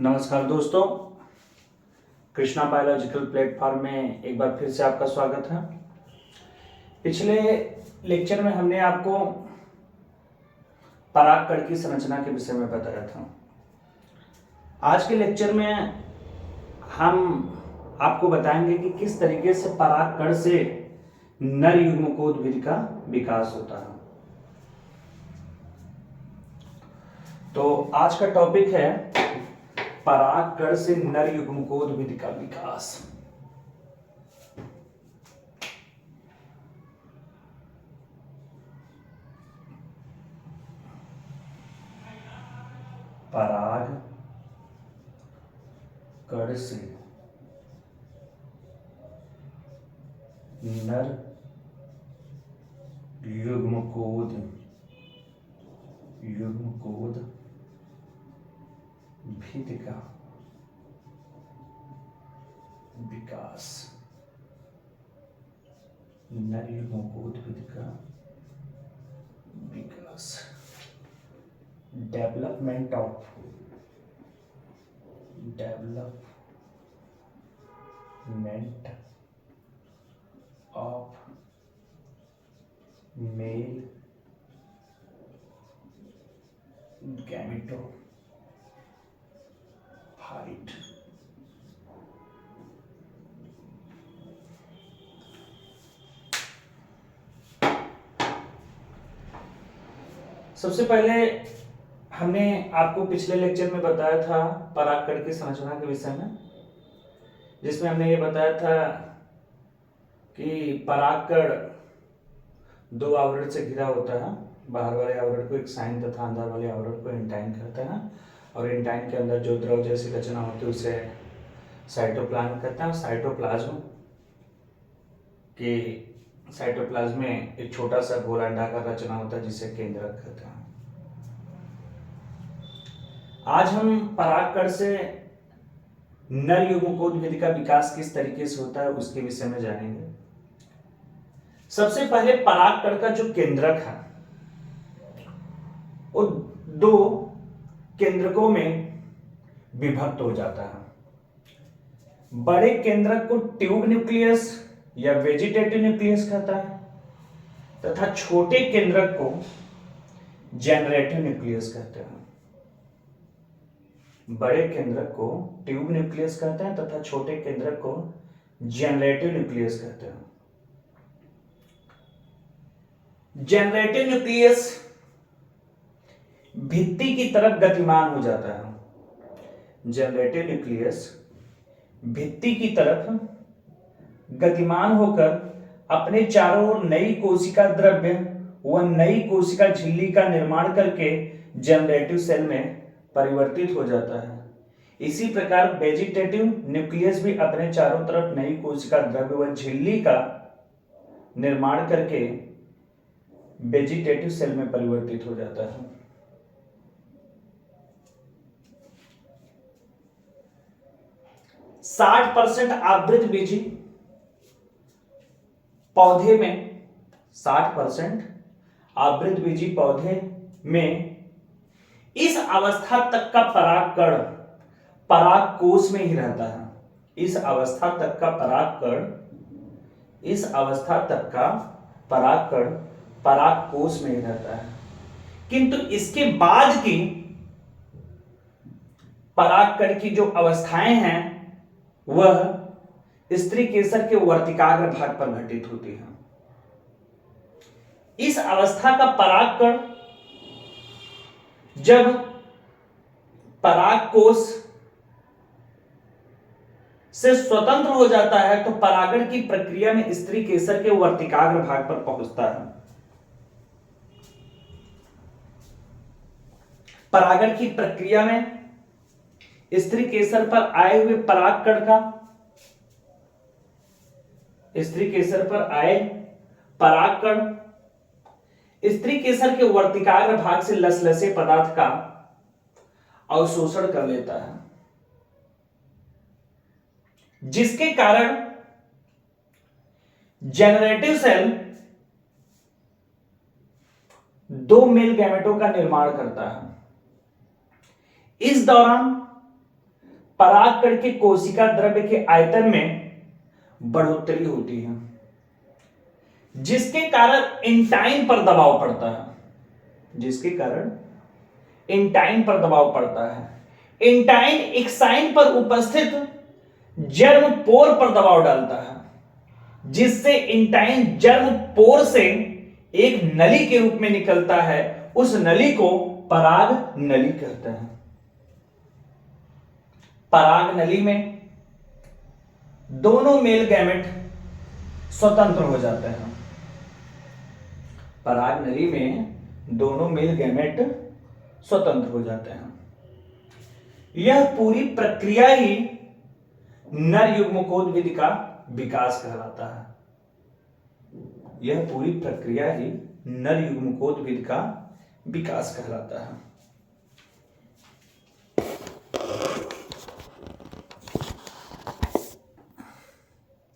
नमस्कार दोस्तों, Krishna biological platform में एक बार फिर से आपका स्वागत है। पिछले लेक्चर में हमने आपको परागकण की संरचना के विषय में बताया था। आज के लेक्चर में हम आपको बताएंगे कि किस तरीके से परागकण से नर युग्मकोद्भिद का विकास होता है। तो आज का टॉपिक है परागकण से नर युग्मकोद्भिद का विकास। परागकण से नर युग्मकोद्भिद का विकास। नर युग्मकोद्भिद का विकास। Development of male gametophyte. सबसे पहले हमने आपको पिछले लेक्चर में बताया था परागकण की संरचना के विषय में, जिसमें हमने ये बताया था कि परागकण दो आवरण से घिरा होता है। बाहर वाले आवरण को एक साइन तथा अंदर वाले आवरण को इंटाइन कहते हैं, और इंटाइन के अंदर जो द्रव जैसी रचना होती है उसे साइटोप्लाज्म कहते हैं। साइटोप्लाज्म में एक छोटा सा गोल अंडाकार रचना होता है जिसे केंद्रक कहते हैं। आज हम परागकण से नर युग्मकोद्भिद का विकास किस तरीके से होता है उसके विषय में जानेंगे। सबसे पहले परागकण का जो केंद्रक है वो दो केंद्रकों में विभक्त हो जाता है। बड़े केंद्रक को ट्यूब न्यूक्लियस या वेजिटेटिव न्यूक्लियस कहता है, तथा छोटे केंद्रक को जेनरेटिव न्यूक्लियस कहते हैं। बड़े केंद्रक को ट्यूब न्यूक्लियस कहते हैं तथा छोटे केंद्रक को जेनरेटिव न्यूक्लियस कहते हैं। जेनरेटिव न्यूक्लियस भित्ति की तरफ गतिमान हो जाता है। जेनरेटिव न्यूक्लियस भित्ति की तरफ गतिमान होकर अपने चारों ओर नई कोशिका द्रव्य व नई कोशिका झिल्ली का निर्माण करके जनरेटिव सेल में परिवर्तित हो जाता है। इसी प्रकार वेजिटेटिव न्यूक्लियस भी अपने चारों तरफ नई कोशिका द्रव्य व झिल्ली का निर्माण करके वेजिटेटिव सेल में परिवर्तित हो जाता है। साठ % आवृतबीजी पौधे में 60% आवृतबीजी पौधे में इस अवस्था तक का परागकण परागकोश में ही रहता है। इस अवस्था तक का परागकण परागकोश में ही रहता है। किंतु इसके बाद की परागकण की जो अवस्थाएं हैं वह स्त्री केसर के वर्तिकाग्र भाग पर घटित होती हैं। इस अवस्था का परागकण जब परागकोश से स्वतंत्र हो जाता है तो परागण की प्रक्रिया में स्त्री केसर के वर्तिकाग्र भाग पर पहुंचता है। परागण की प्रक्रिया में स्त्री केसर पर आए हुए परागकण का स्त्री केसर के वर्तिकाग्र भाग से लसलसे पदार्थ का अवशोषण कर लेता है, जिसके कारण जेनरेटिव सेल दो मेल गैमेटों का निर्माण करता है। इस दौरान परागकण के कोशिका द्रव्य के आयतन में बढ़ोतरी होती है, जिसके कारण इंटाइन पर दबाव पड़ता है, जिसके कारण इंटाइन पर दबाव पड़ता है। इंटाइन एक्साइन पर उपस्थित जर्म पोर पर दबाव डालता है, जिससे इंटाइन जर्म पोर से एक नली के रूप में निकलता है। उस नली को पराग नली कहते हैं। पराग नली में दोनों मेल गैमेट स्वतंत्र हो जाते हैं। पराग नली में दोनों मेल गैमेट स्वतंत्र हो जाते हैं। यह पूरी प्रक्रिया ही नर युग्मकोद्भिद का विकास कहलाता है। यह पूरी प्रक्रिया ही नर युग्मकोद्भिद का विकास कहलाता है।